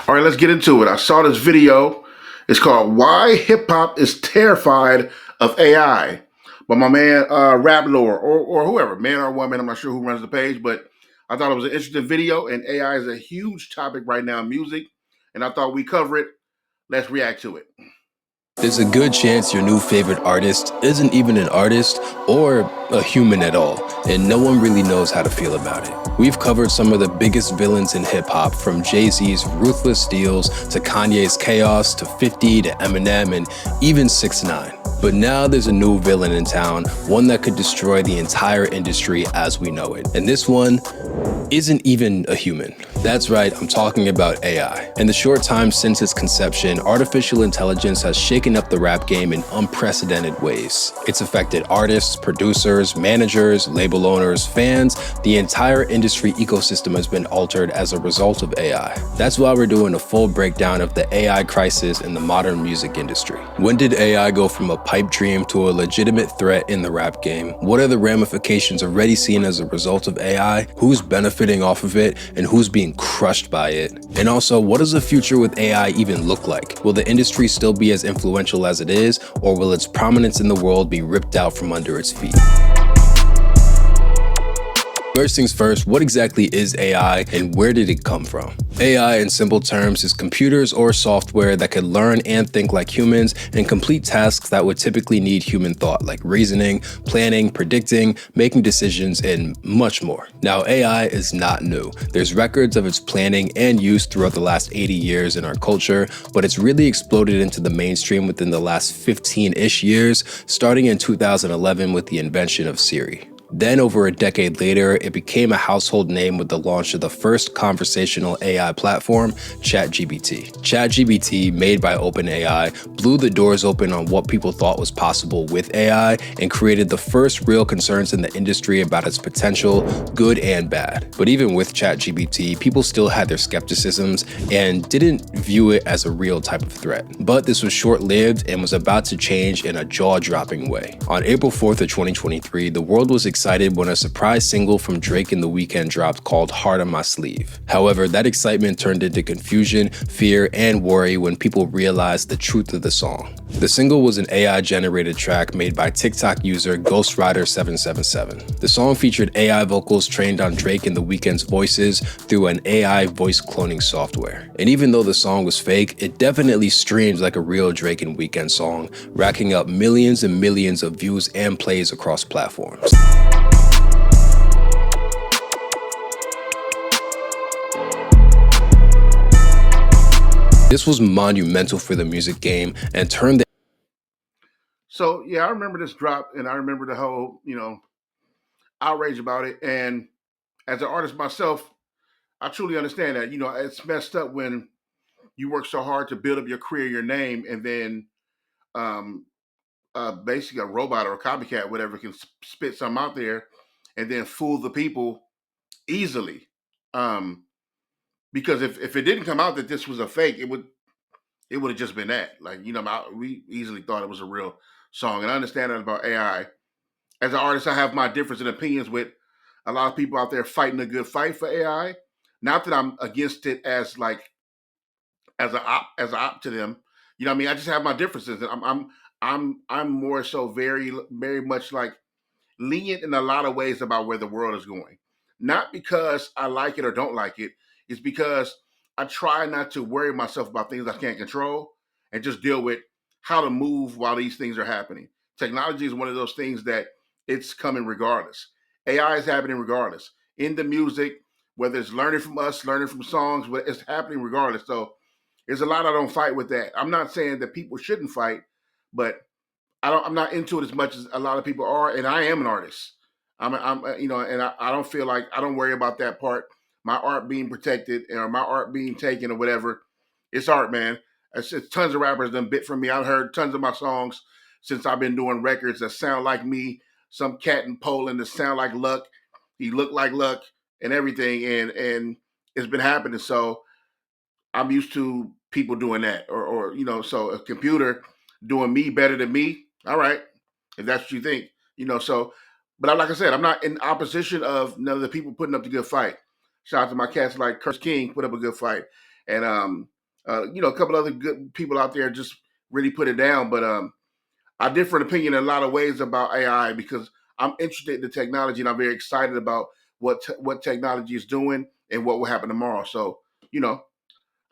All right, let's get into it. I saw this video. It's called "Why Hip Hop is Terrified of AI" by my man Rap Lore or whoever, man or woman. I'm not sure who runs the page, but I thought it was an interesting video. And AI is a huge topic right now in music, and I thought we cover it. Let's react to it. There's a good chance your new favorite artist isn't even an artist or a human at all, and no one really knows how to feel about it. We've covered some of the biggest villains in hip hop, from Jay-Z's ruthless deals to Kanye's chaos to 50 to Eminem and even 6ix9ine. But now there's a new villain in town, one that could destroy the entire industry as we know it. And this one isn't even a human. That's right, I'm talking about AI. In the short time since its conception, artificial intelligence has shaken up the rap game in unprecedented ways. It's affected artists, producers, managers, label owners, fans. The entire industry ecosystem has been altered as a result of AI. That's why we're doing a full breakdown of the AI crisis in the modern music industry. When did AI go from a pipe dream to a legitimate threat in the rap game? What are the ramifications already seen as a result of AI? Who's benefiting off of it and who's being crushed by it? And also, what does the future with AI even look like? Will the industry still be as influential as it is, or will its prominence in the world be ripped out from under its feet? First things first, what exactly is AI and where did it come from? AI, in simple terms, is computers or software that can learn and think like humans and complete tasks that would typically need human thought, like reasoning, planning, predicting, making decisions, and much more. Now, AI is not new. There's records of its planning and use throughout the last 80 years in our culture, but it's really exploded into the mainstream within the last 15-ish years, starting in 2011 with the invention of Siri. Then, over a decade later, it became a household name with the launch of the first conversational AI platform, ChatGPT. ChatGPT, made by OpenAI, blew the doors open on what people thought was possible with AI and created the first real concerns in the industry about its potential, good and bad. But even with ChatGPT, people still had their skepticisms and didn't view it as a real type of threat. But this was short-lived and was about to change in a jaw-dropping way. On April 4th of 2023, the world was excited when a surprise single from Drake and The Weeknd dropped called Heart on My Sleeve. However, that excitement turned into confusion, fear, and worry when people realized the truth of the song. The single was an AI-generated track made by TikTok user GhostRider777. The song featured AI vocals trained on Drake and The Weeknd's voices through an AI voice cloning software. And even though the song was fake, it definitely streamed like a real Drake and Weeknd song, racking up millions and millions of views and plays across platforms. This was monumental for the music game and turned the So yeah, I remember this drop, and I remember the whole outrage about it. And as an artist myself, I truly understand that. It's messed up when you work so hard to build up your career, your name, and then um, basically a robot or a copycat, whatever, can spit something out there and then fool the people easily. Um, because if it didn't come out that this was a fake, it would have just been that. Like we easily thought it was a real song, and I understand that about AI. As an artist, I have my difference in opinions with a lot of people out there fighting a good fight for AI. Not that I'm against it as like as a op to them. You know what I mean? I just have my differences, and I'm more so very much like lenient in a lot of ways about where the world is going. Not because I like it or don't like it. It's because I try not to worry myself about things I can't control and just deal with how to move while these things are happening. Technology is one of those things that it's coming regardless. AI is happening regardless. In the music, whether it's learning from us, learning from songs, it's happening regardless. So there's a lot I don't fight with that. I'm not saying that people shouldn't fight, but I'm not into it as much as a lot of people are, and I am an artist. And I don't feel like I don't worry about that part. My art being protected or my art being taken or whatever. It's art, man. It's tons of rappers done bit from me. I've heard tons of my songs since I've been doing records that sound like me. Some cat in Poland that sound like Luck. He looked like Luck and everything, and it's been happening. So I'm used to people doing that, or so a computer doing me better than me. All right, if that's what you think, So, but like I said, I'm not in opposition of none of the people putting up the good fight. Shout out to my cats like Curse King put up a good fight, and A couple other good people out there just really put it down. But I differ in opinion in a lot of ways about AI because I'm interested in the technology and I'm very excited about what technology is doing and what will happen tomorrow. So, you know,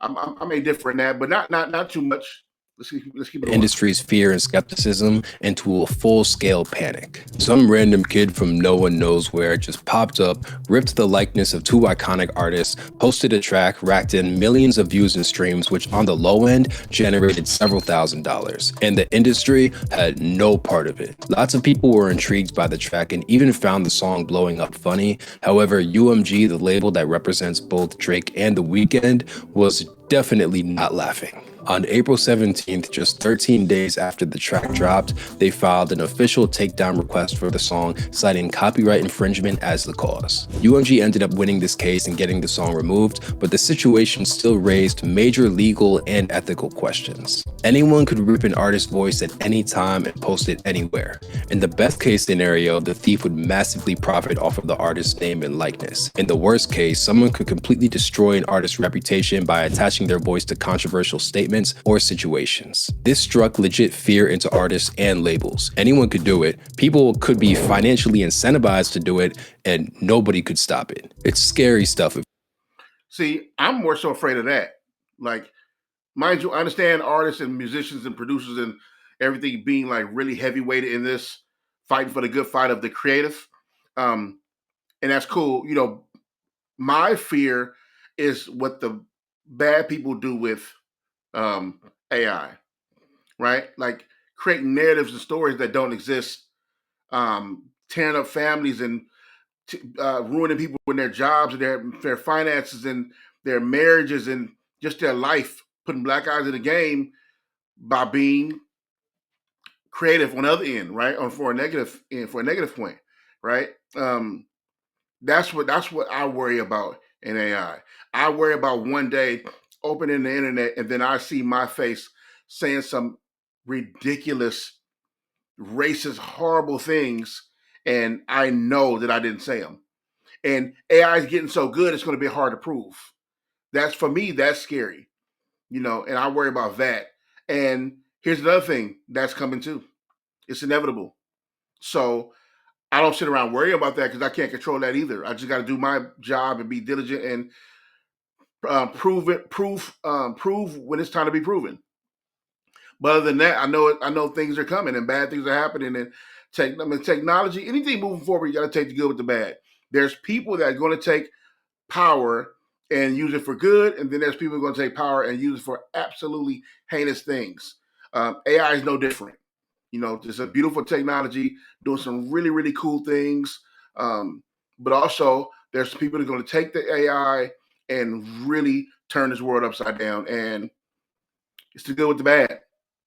I may differ in that, but not too much. Let's keep it going. Industry's fear and skepticism into a full-scale panic. Some random kid from no one knows where just popped up, ripped the likeness of two iconic artists, posted a track, racked in millions of views and streams, which on the low end generated several $1,000s. And the industry had no part of it. Lots of people were intrigued by the track and even found the song blowing up funny. However, UMG, the label that represents both Drake and The Weeknd, was definitely not laughing. On April 17th, just 13 days after the track dropped, they filed an official takedown request for the song, citing copyright infringement as the cause. UMG ended up winning this case and getting the song removed, but the situation still raised major legal and ethical questions. Anyone could rip an artist's voice at any time and post it anywhere. In the best case scenario, the thief would massively profit off of the artist's name and likeness. In the worst case, someone could completely destroy an artist's reputation by attaching their voice to controversial statements or situations. This struck legit fear into artists and labels. Anyone could do it, people could be financially incentivized to do it, and nobody could stop it. It's scary stuff. See, I'm more so afraid of that. Like, mind you, I understand artists and musicians and producers and everything being like really heavyweighted in this, fighting for the good fight of the creative. And that's cool. My fear is what the bad people do with AI, right? Like creating narratives and stories that don't exist, tearing up families and ruining people in their jobs and their finances and their marriages and just their life, putting black eyes in the game by being creative on the other end, right? Or for a negative point, right? That's what I worry about in AI. I worry about one day opening the internet and then I see my face saying some ridiculous, racist, horrible things, and I know that I didn't say them. And AI is getting so good, it's going to be hard to prove. For me, that's scary, and I worry about that. And here's another thing that's coming too. It's inevitable. So I don't sit around worrying about that because I can't control that either. I just got to do my job and be diligent and prove when it's time to be proven. But other than that, I know things are coming and bad things are happening. And technology, anything moving forward, you got to take the good with the bad. There's people that are going to take power and use it for good, and then there's people who are going to take power and use it for absolutely heinous things. AI is no different. It's a beautiful technology doing some really, really cool things. But also, there's people that are going to take the AI and really turn this world upside down. And it's the good with the bad.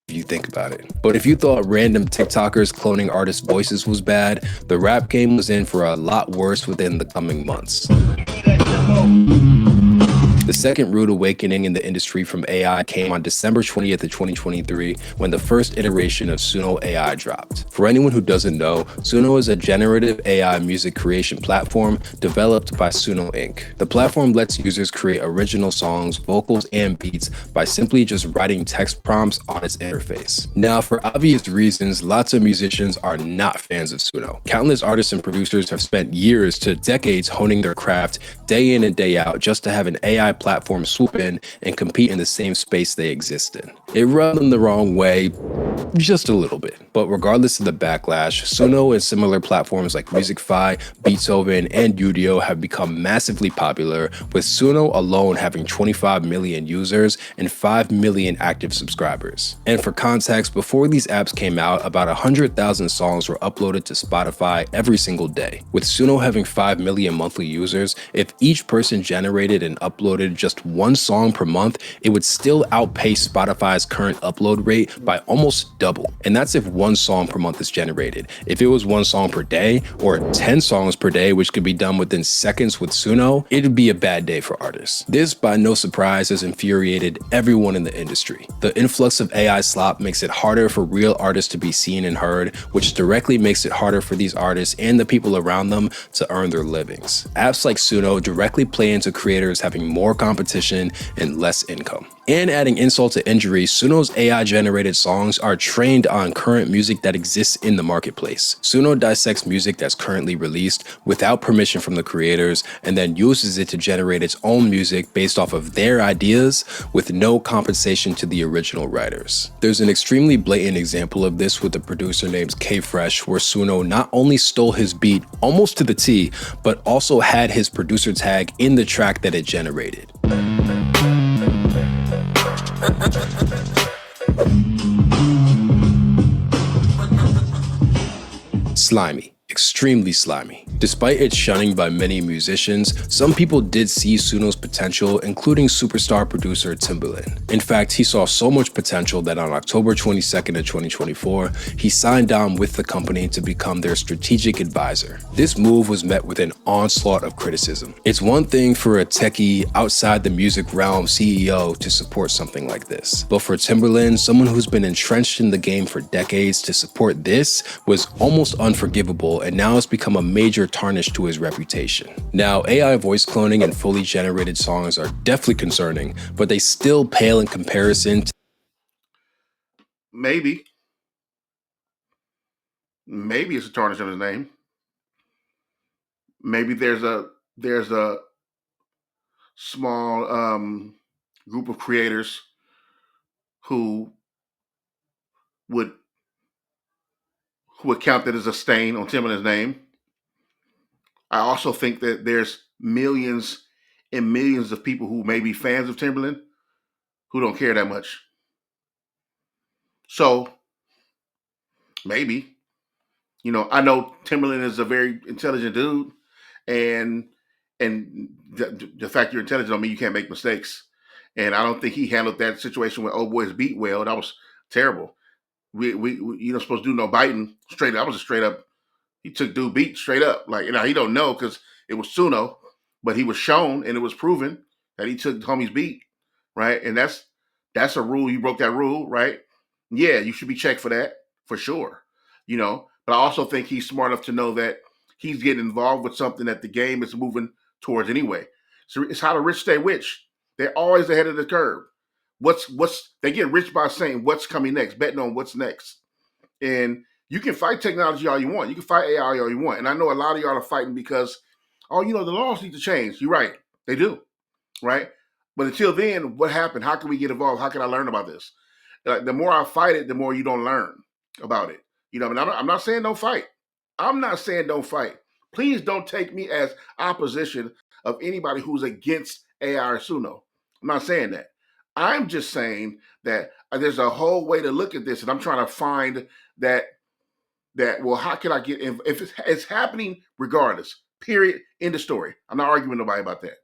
If you think about it. But if you thought random TikTokers cloning artists' voices was bad, the rap game was in for a lot worse within the coming months. The second rude awakening in the industry from AI came on December 20th of 2023 when the first iteration of Suno AI dropped. For anyone who doesn't know, Suno is a generative AI music creation platform developed by Suno Inc. The platform lets users create original songs, vocals, and beats by simply just writing text prompts on its interface. Now, for obvious reasons, lots of musicians are not fans of Suno. Countless artists and producers have spent years to decades honing their craft day in and day out just to have an AI platform swoop in and compete in the same space they exist in. It rubbed them the wrong way, just a little bit. But regardless of the backlash, Suno and similar platforms like Musicfy, Beethoven, and Udio have become massively popular, with Suno alone having 25 million users and 5 million active subscribers. And for context, before these apps came out, about 100,000 songs were uploaded to Spotify every single day. With Suno having 5 million monthly users, if each person generated and uploaded just one song per month, it would still outpace Spotify's current upload rate by almost double. And that's if one song per month is generated. If it was one song per day or 10 songs per day, which could be done within seconds with Suno, it'd be a bad day for artists. This, by no surprise, has infuriated everyone in the industry. The influx of AI slop makes it harder for real artists to be seen and heard, which directly makes it harder for these artists and the people around them to earn their livings. Apps like Suno directly play into creators having more competition and less income. And adding insult to injury, Suno's AI-generated songs are trained on current music that exists in the marketplace. Suno dissects music that's currently released without permission from the creators and then uses it to generate its own music based off of their ideas with no compensation to the original writers. There's an extremely blatant example of this with a producer named K-Fresh, where Suno not only stole his beat almost to the T, but also had his producer tag in the track that it generated. Slimy. Extremely slimy. Despite its shunning by many musicians, some people did see Suno's potential, including superstar producer Timbaland. In fact, he saw so much potential that on October 22nd of 2024, he signed on with the company to become their strategic advisor. This move was met with an onslaught of criticism. It's one thing for a techie outside the music realm CEO to support something like this, but for Timbaland, someone who's been entrenched in the game for decades, to support this was almost unforgivable, and now it's become a major tarnish to his reputation. Now, AI voice cloning and fully generated songs are definitely concerning, but they still pale in comparison to Maybe it's a tarnish on his name. Maybe there's a small group of creators who would count that as a stain on Timbaland's name. I also think that there's millions and millions of people who may be fans of Timbaland who don't care that much. So maybe, I know Timbaland is a very intelligent dude, and the fact you're intelligent don't mean you can't make mistakes. And I don't think he handled that situation with Old Boy's beat well. That was terrible. We you don't supposed to do no biting straight up. That was a straight up. He took dude beat straight up. Like, he don't know because it was Suno, but he was shown and it was proven that he took homie's beat, right? And that's a rule. You broke that rule, right? Yeah, you should be checked for that for sure. But I also think he's smart enough to know that he's getting involved with something that the game is moving towards anyway. So it's how the rich stay rich. They're always ahead of the curve. What's they get rich by saying what's coming next, betting on what's next. And you can fight technology all you want. You can fight AI all you want. And I know a lot of y'all are fighting because, the laws need to change. You're right. They do. Right? But until then, what happened? How can we get involved? How can I learn about this? The more I fight it, the more you don't learn about it. And I'm not saying don't fight. I'm not saying don't fight. Please don't take me as opposition of anybody who's against AI or Suno. I'm not saying that. I'm just saying that there's a whole way to look at this, and I'm trying to find that well, how can I get in? If it's happening regardless, period, end of story. I'm not arguing with nobody about that.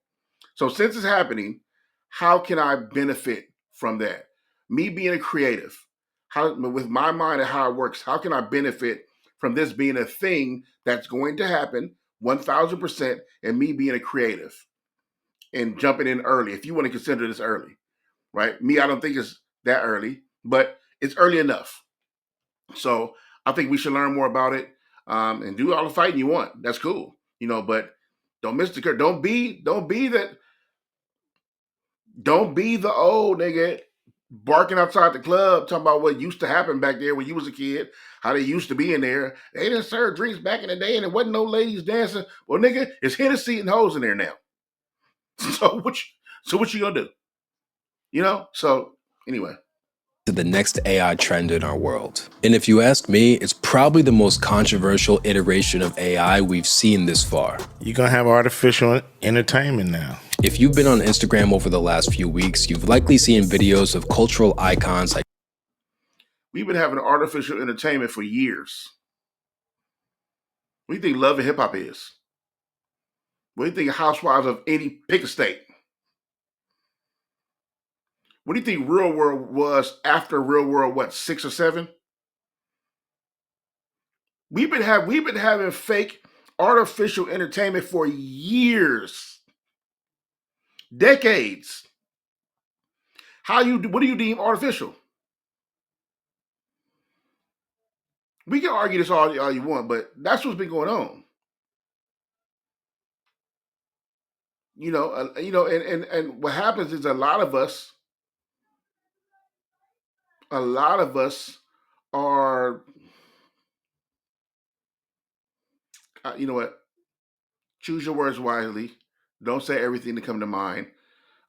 So since it's happening, how can I benefit from that? Me being a creative, with my mind and how it works, how can I benefit from this being a thing that's going to happen 1000%, and me being a creative and jumping in early, if you want to consider this early, right? Me, I don't think it's that early, but it's early enough. So I think we should learn more about it, and do all the fighting you want. That's cool, but don't miss the curve. Don't be that. Don't be the old nigga barking outside the club talking about what used to happen back there when you was a kid, how they used to be in there. They didn't serve drinks back in the day and there wasn't no ladies dancing. Well, nigga, it's Hennessy and hoes in there now. So what you gonna do? So anyway. to the next AI trend in our world. And if you ask me, it's probably the most controversial iteration of AI we've seen this far. You're going to have artificial entertainment now. If you've been on Instagram over the last few weeks, you've likely seen videos of cultural icons like We've been having artificial entertainment for years. What do you think Love and Hip Hop is? What do you think Housewives of any pick a state? What do you think Real World was after Real World? What, 6 or 7? We've been having fake artificial entertainment for years, decades. What do you deem artificial? We can argue this all you want, but that's what's been going on. And what happens is a lot of us a lot of us are, you know what? Choose your words wisely. Don't say everything to come to mind.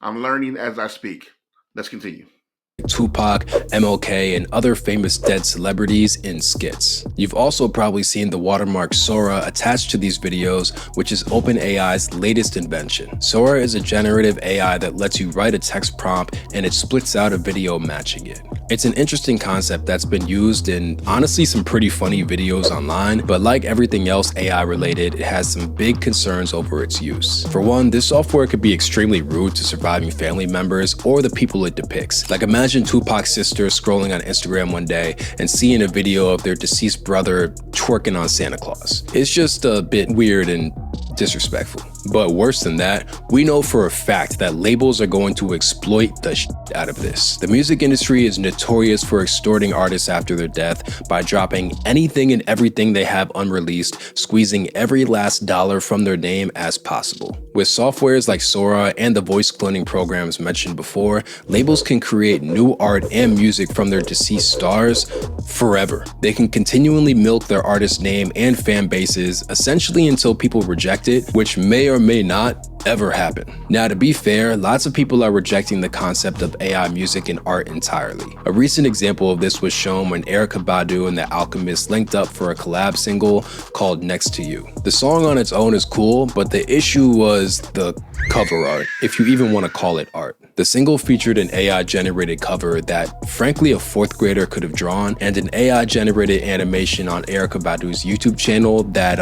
I'm learning as I speak. Let's continue. Tupac, MLK, and other famous dead celebrities in skits. You've also probably seen the watermark Sora attached to these videos, which is OpenAI's latest invention. Sora is a generative AI that lets you write a text prompt and it splits out a video matching it. It's an interesting concept that's been used in honestly some pretty funny videos online, but like everything else AI related, it has some big concerns over its use. For one, this software could be extremely rude to surviving family members or the people it depicts. Like imagine Tupac's sister scrolling on Instagram one day and seeing a video of their deceased brother twerking on Santa Claus. It's just a bit weird and disrespectful. But worse than that, we know for a fact that labels are going to exploit the shit out of this. The music industry is notorious for extorting artists after their death by dropping anything and everything they have unreleased, squeezing every last dollar from their name as possible. With softwares like Sora and the voice cloning programs mentioned before, labels can create new art and music from their deceased stars forever. They can continually milk their artist name and fan bases essentially until people reject it, which may or may not ever happen. Now, to be fair, lots of people are rejecting the concept of AI music and art entirely. A recent example of this was shown when Erykah Badu and The Alchemist linked up for a collab single called Next to You. The song on its own is cool, but the issue was the cover art, if you even want to call it art. The single featured an AI-generated cover that, frankly, a fourth grader could have drawn, and an AI-generated animation on Erykah Badu's YouTube channel that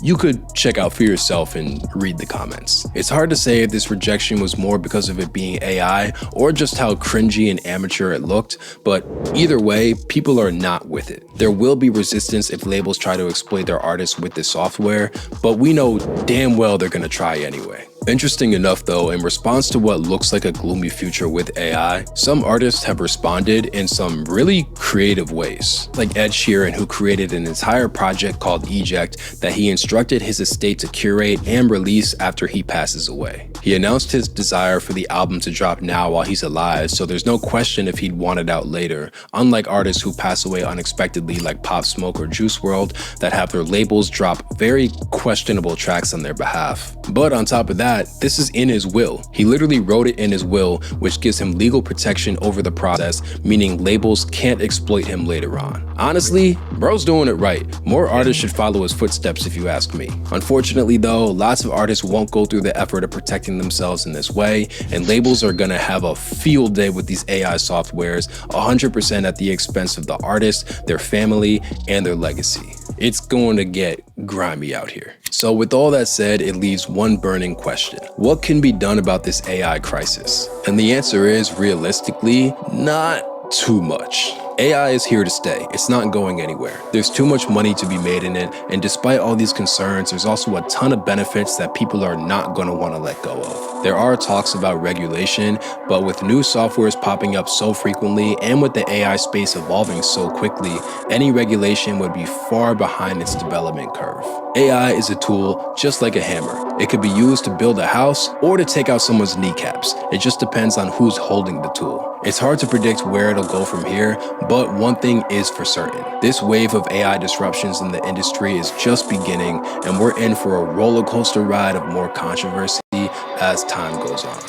you could check out for yourself and read the comments. It's hard to say if this rejection was more because of it being AI or just how cringy and amateur it looked, but either way, people are not with it. There will be resistance if labels try to exploit their artists with this software, but we know damn well they're gonna try anyway. Interesting enough though, in response to what looks like a gloomy future with AI, some artists have responded in some really creative ways. Like Ed Sheeran, who created an entire project called Eject that he instructed his estate to curate and release after he passes away. He announced his desire for the album to drop now while he's alive, so there's no question if he'd want it out later, unlike artists who pass away unexpectedly like Pop Smoke or Juice WRLD that have their labels drop very questionable tracks on their behalf. But on top of that, this is in his will. He literally wrote it in his will, which gives him legal protection over the process, meaning labels can't exploit him later on. Honestly, bro's doing it right. More artists should follow his footsteps if you ask me. Unfortunately though, lots of artists won't go through the effort of protecting themselves in this way, and labels are gonna have a field day with these AI softwares, 100% at the expense of the artist, their family, and their legacy. It's going to get grimy out here. So with all that said, it leaves one burning question. What can be done about this AI crisis? And the answer is, realistically, not too much. AI is here to stay. It's not going anywhere. There's too much money to be made in it, and despite all these concerns, there's also a ton of benefits that people are not going to want to let go of. There are talks about regulation, but with new softwares popping up so frequently and with the AI space evolving so quickly, any regulation would be far behind its development curve. AI is a tool just like a hammer. It could be used to build a house or to take out someone's kneecaps. It just depends on who's holding the tool. It's hard to predict where it'll go from here, but one thing is for certain. This wave of AI disruptions in the industry is just beginning, and we're in for a roller coaster ride of more controversy as time goes on.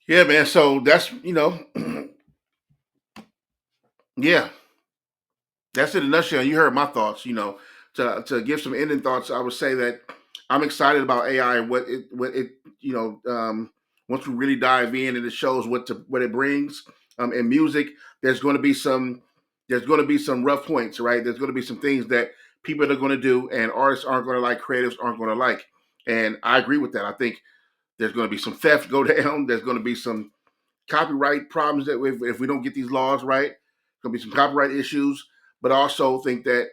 Yeah, man. So that's, yeah, that's in a nutshell. You heard my thoughts. To give some ending thoughts, I would say that I'm excited about AI and what it once we really dive in and it shows what it brings. In music, there's going to be some rough points, right? There's going to be some things that people are going to do, and artists aren't going to like, creatives aren't going to like, and I agree with that. I think there's going to be some theft go down. There's going to be some copyright problems that if we don't get these laws right, there's going to be some copyright issues. But I also think that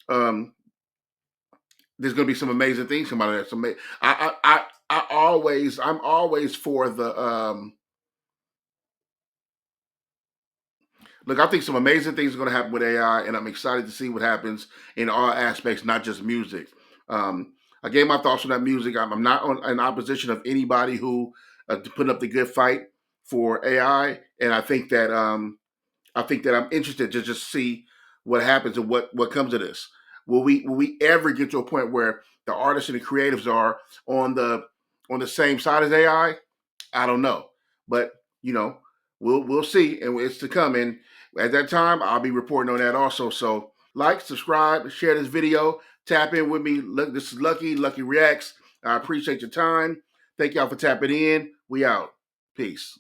there's going to be some amazing things come out of that. I'm always for the look. I think some amazing things are going to happen with AI, and I'm excited to see what happens in all aspects, not just music. I gave my thoughts on that music. I'm not in opposition of anybody who putting up the good fight for AI, and I think that I think that I'm interested to just see what happens and what comes of this. Will we ever get to a point where the artists and the creatives are on the same side as AI? I don't know, but we'll see, and it's to come. And at that time, I'll be reporting on that also. So like, subscribe, share this video, tap in with me. Look, this is Lucky Reacts. I appreciate your time. Thank y'all for tapping in. We out. Peace.